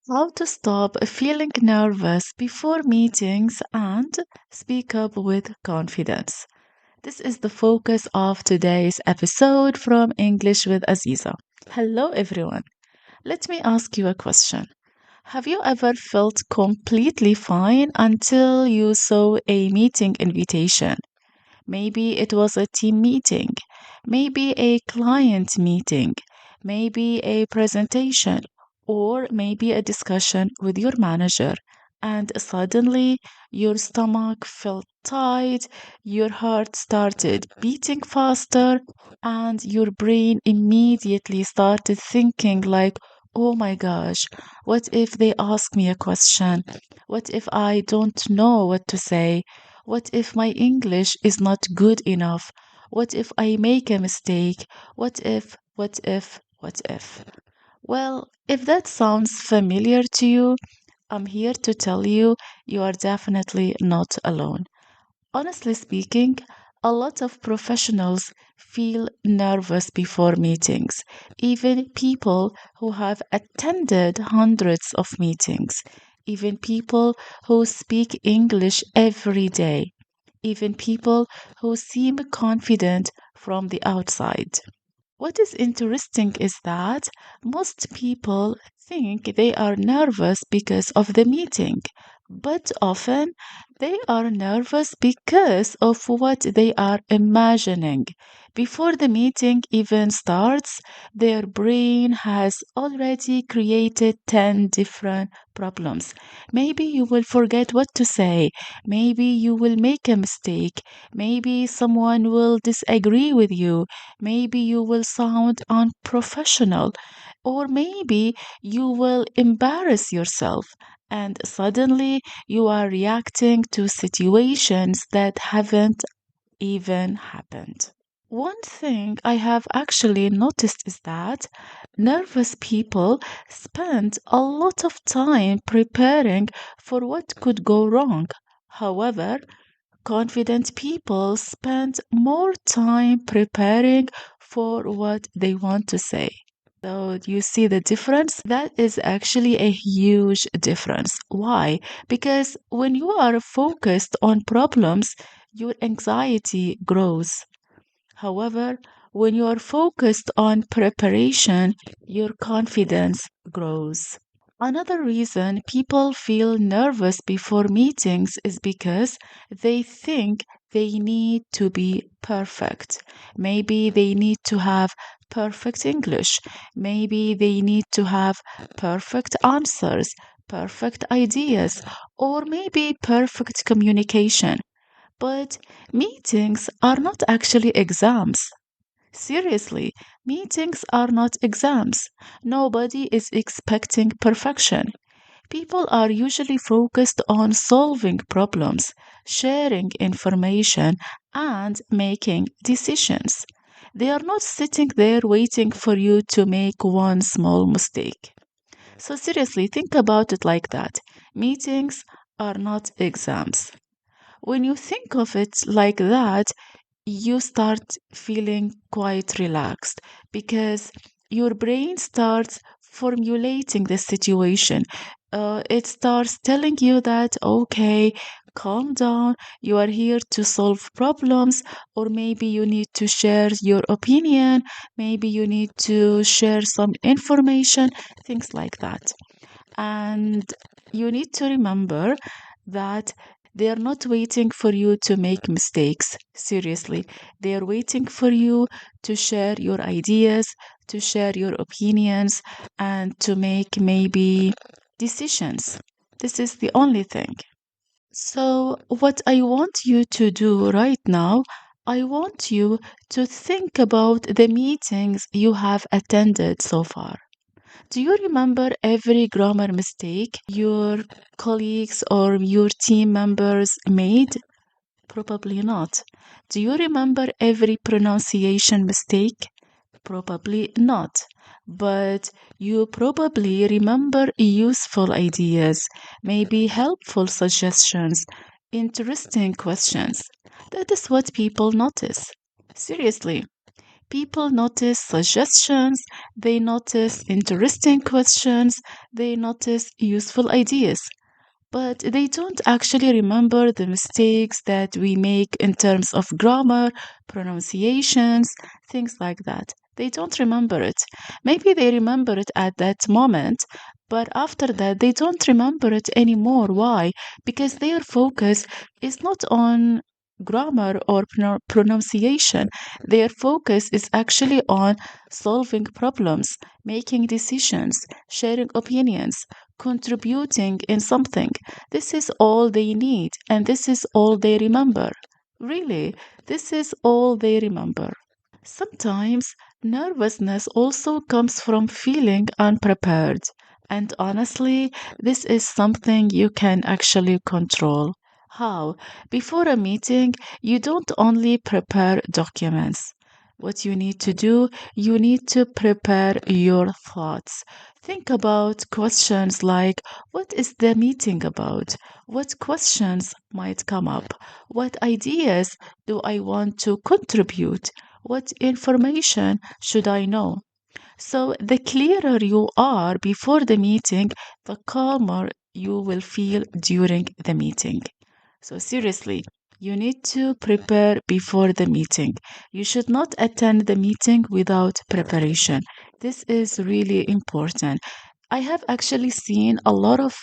How to stop feeling nervous before meetings and speak up with confidence. This is the focus of today's episode from English with Aziza. Hello, everyone. Let me ask you a question. Have you ever felt completely fine until you saw a meeting invitation? Maybe it was a team meeting, maybe a client meeting, maybe a presentation, or maybe a discussion with your manager. And suddenly your stomach felt tight, your heart started beating faster, and your brain immediately started thinking, like, oh my gosh, what if they ask me a question? What if I don't know what to say? What if my English is not good enough? What if I make a mistake? What if? Well, if that sounds familiar to you, I'm here to tell you you are definitely not alone. Honestly speaking, a lot of professionals feel nervous before meetings, even people who have attended hundreds of meetings, even people who speak English every day, even people who seem confident from the outside. What is interesting is that most people think they are nervous because of the meeting, but often they are nervous because of what they are imagining. Before the meeting even starts, their brain has already created 10 different problems. Maybe you will forget what to say. Maybe you will make a mistake. Maybe someone will disagree with you. Maybe you will sound unprofessional, or maybe you will embarrass yourself. And suddenly you are reacting to situations that haven't even happened. One thing I have actually noticed is that nervous people spend a lot of time preparing for what could go wrong. However, confident people spend more time preparing for what they want to say. So, you see the difference? That is actually a huge difference. Why? Because when you are focused on problems, your anxiety grows. However, when you are focused on preparation, your confidence grows. Another reason people feel nervous before meetings is because they think they need to be perfect. Maybe they need to have perfect English. Maybe they need to have perfect answers, perfect ideas, or maybe perfect communication. But meetings are not actually exams. Seriously, meetings are not exams. Nobody is expecting perfection. People are usually focused on solving problems, sharing information, and making decisions. They are not sitting there waiting for you to make one small mistake. So, seriously, think about it like that. Meetings are not exams. When you think of it like that, you start feeling quite relaxed because your brain starts formulating the situation. It starts telling you that, okay, calm down, you are here to solve problems, or maybe you need to share your opinion, maybe you need to share some information, things like that. And you need to remember that they are not waiting for you to make mistakes. Seriously, they are waiting for you to share your ideas, to share your opinions, and to make maybe decisions. This is the only thing. So, what I want you to do right now, I want you to think about the meetings you have attended so far. Do you remember every grammar mistake your colleagues or your team members made? Probably not. Do you remember every pronunciation mistake? Probably not. But you probably remember useful ideas, maybe helpful suggestions, interesting questions. That is what people notice. Seriously. People notice suggestions, they notice interesting questions, they notice useful ideas, but they don't actually remember the mistakes that we make in terms of grammar, pronunciations, things like that. They don't remember it. Maybe they remember it at that moment, but after that, they don't remember it anymore. Why? Because their focus is not on grammar or pronunciation. Their focus is actually on solving problems, making decisions, sharing opinions, contributing in something. This is all they need, and this is all they remember. Really, this is all they remember. Sometimes nervousness also comes from feeling unprepared. And honestly, this is something you can actually control. How? Before a meeting, you don't only prepare documents. What you need to do, you need to prepare your thoughts. Think about questions like what is the meeting about? What questions might come up? What ideas do I want to contribute? What information should I know? So, the clearer you are before the meeting, the calmer you will feel during the meeting. So, seriously, you need to prepare before the meeting. You should not attend the meeting without preparation. This is really important. I have actually seen a lot of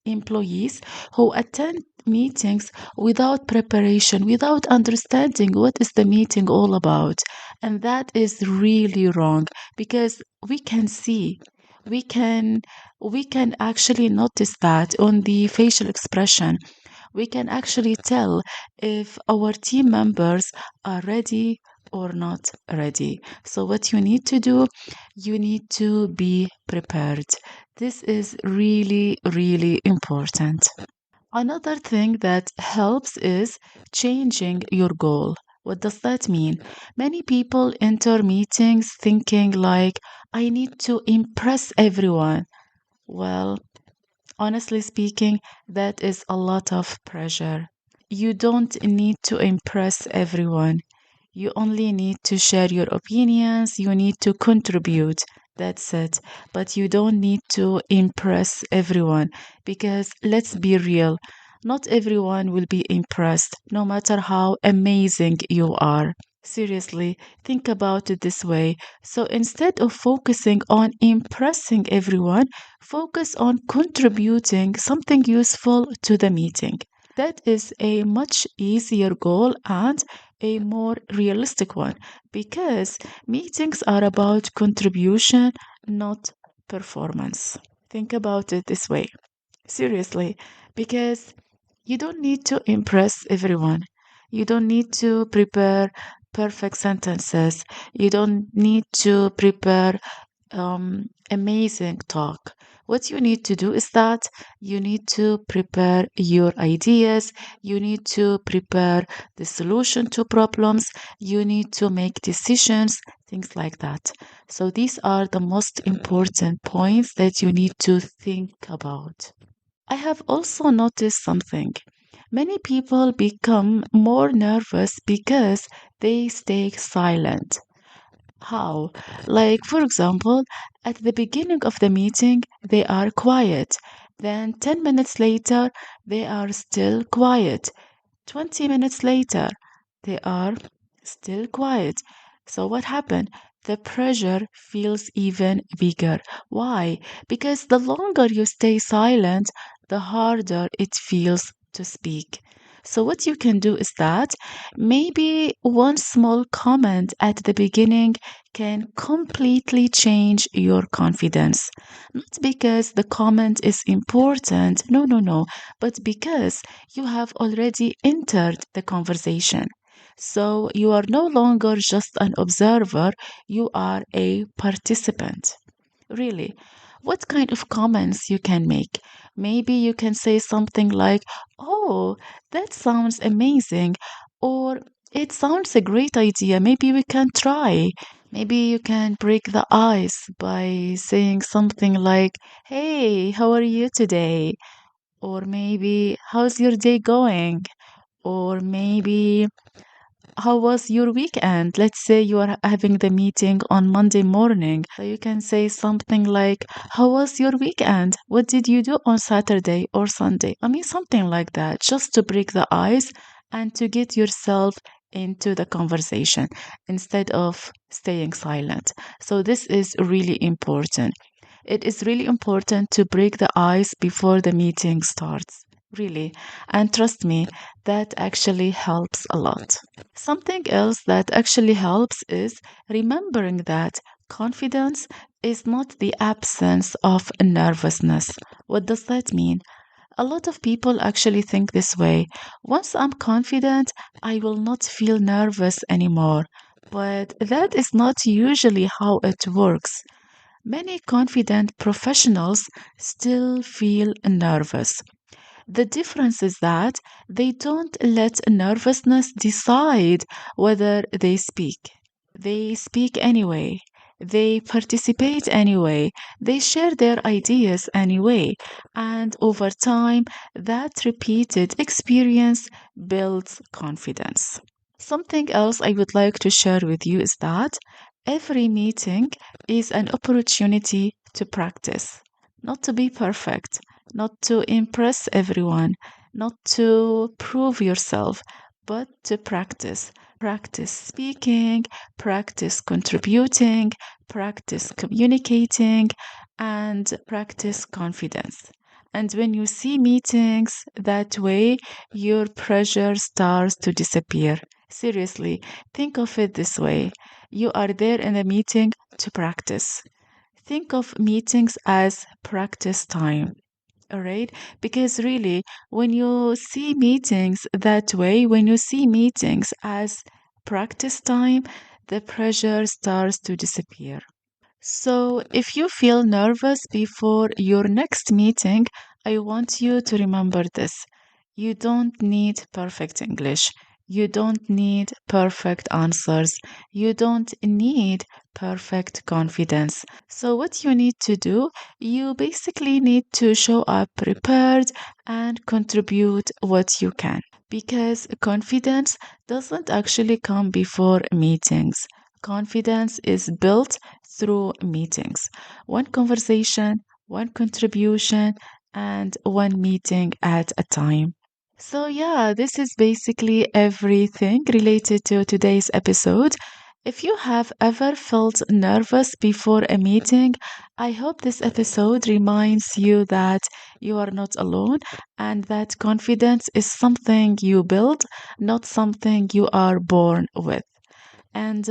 employees who attend meetings without preparation, without understanding what is the meeting all about. And that is really wrong because we can see, we can we can actually notice that on the facial expression. We can actually tell if our team members are ready or not ready. So, what you need to do, you need to be prepared. This is really, really important. Another thing that helps is changing your goal. What does that mean? Many people enter meetings thinking like, I need to impress everyone. Well, honestly speaking, that is a lot of pressure. You don't need to impress everyone. You only need to share your opinions, you need to contribute. That's it. But you don't need to impress everyone because let's be real, not everyone will be impressed, no matter how amazing you are. Seriously, think about it this way. So instead of focusing on impressing everyone, focus on contributing something useful to the meeting. That is a much easier goal and a more realistic one because meetings are about contribution, not performance. Think about it this way. Seriously, because you don't need to impress everyone. You don't need to prepare perfect sentences. You don't need to prepare amazing talk. What you need to do is that you need to prepare your ideas, you need to prepare the solution to problems, you need to make decisions, things like that. So, these are the most important points that you need to think about. I have also noticed something. Many people become more nervous because they stay silent. How? Like, for example, at the beginning of the meeting, they are quiet. Then 10 minutes later, they are still quiet. 20 minutes later, they are still quiet. So, what happened? The pressure feels even bigger. Why? Because the longer you stay silent, the harder it feels to speak. So, what you can do is that maybe one small comment at the beginning can completely change your confidence. Not because the comment is important, no, no, no, but because you have already entered the conversation. So you are no longer just an observer, you are a participant. Really, what kind of comments you can make? Maybe you can say something like, "Oh, that sounds amazing," or "It sounds a great idea. Maybe we can try." Maybe you can break the ice by saying something like, "Hey, how are you today?" Or maybe, "How's your day going?" Or maybe, how was your weekend? Let's say you are having the meeting on Monday morning. So you can say something like, how was your weekend? What did you do on Saturday or Sunday? I mean, something like that, just to break the ice and to get yourself into the conversation instead of staying silent. So this is really important. It is really important to break the ice before the meeting starts. Really. And trust me, that actually helps a lot. Something else that actually helps is remembering that confidence is not the absence of nervousness. What does that mean? A lot of people actually think this way. Once I'm confident, I will not feel nervous anymore. But that is not usually how it works. Many confident professionals still feel nervous. The difference is that they don't let nervousness decide whether they speak. They speak anyway. They participate anyway. They share their ideas anyway. And over time, that repeated experience builds confidence. Something else I would like to share with you is that every meeting is an opportunity to practice, not to be perfect, not to impress everyone, not to prove yourself, but to practice. Practice speaking, practice contributing, practice communicating, and practice confidence. And when you see meetings that way, your pressure starts to disappear. Seriously, think of it this way. You are there in a meeting to practice. Think of meetings as practice time. All right. Because really, when you see meetings that way, when you see meetings as practice time, the pressure starts to disappear. So, if you feel nervous before your next meeting, I want you to remember this. You don't need perfect English. You don't need perfect answers. You don't need perfect confidence. So, what you need to do, you basically need to show up prepared and contribute what you can. Because confidence doesn't actually come before meetings. Confidence is built through meetings. One conversation, one contribution, and one meeting at a time. So, yeah, this is basically everything related to today's episode. If you have ever felt nervous before a meeting, I hope this episode reminds you that you are not alone and that confidence is something you build, not something you are born with. And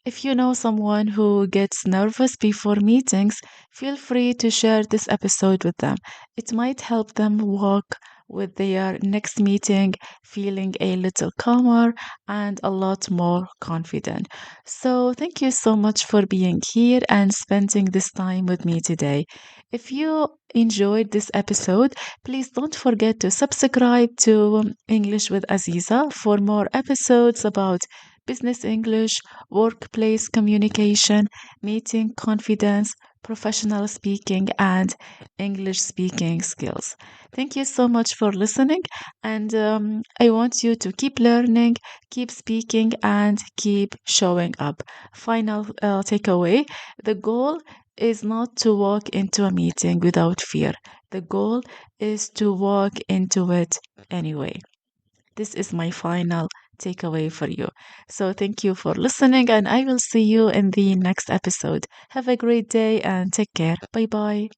if you know someone who gets nervous before meetings, feel free to share this episode with them. It might help them walk with their next meeting feeling a little calmer and a lot more confident. So, thank you so much for being here and spending this time with me today. If you enjoyed this episode, please don't forget to subscribe to English with Aziza for more episodes about business English, workplace communication, meeting confidence, professional speaking, and English speaking skills. Thank you so much for listening, and I want you to keep learning, keep speaking, and keep showing up. Final takeaway: the goal is not to walk into a meeting without fear. The goal is to walk into it anyway. This is my final takeaway for you. So, thank you for listening, and I will see you in the next episode. Have a great day and take care. Bye bye.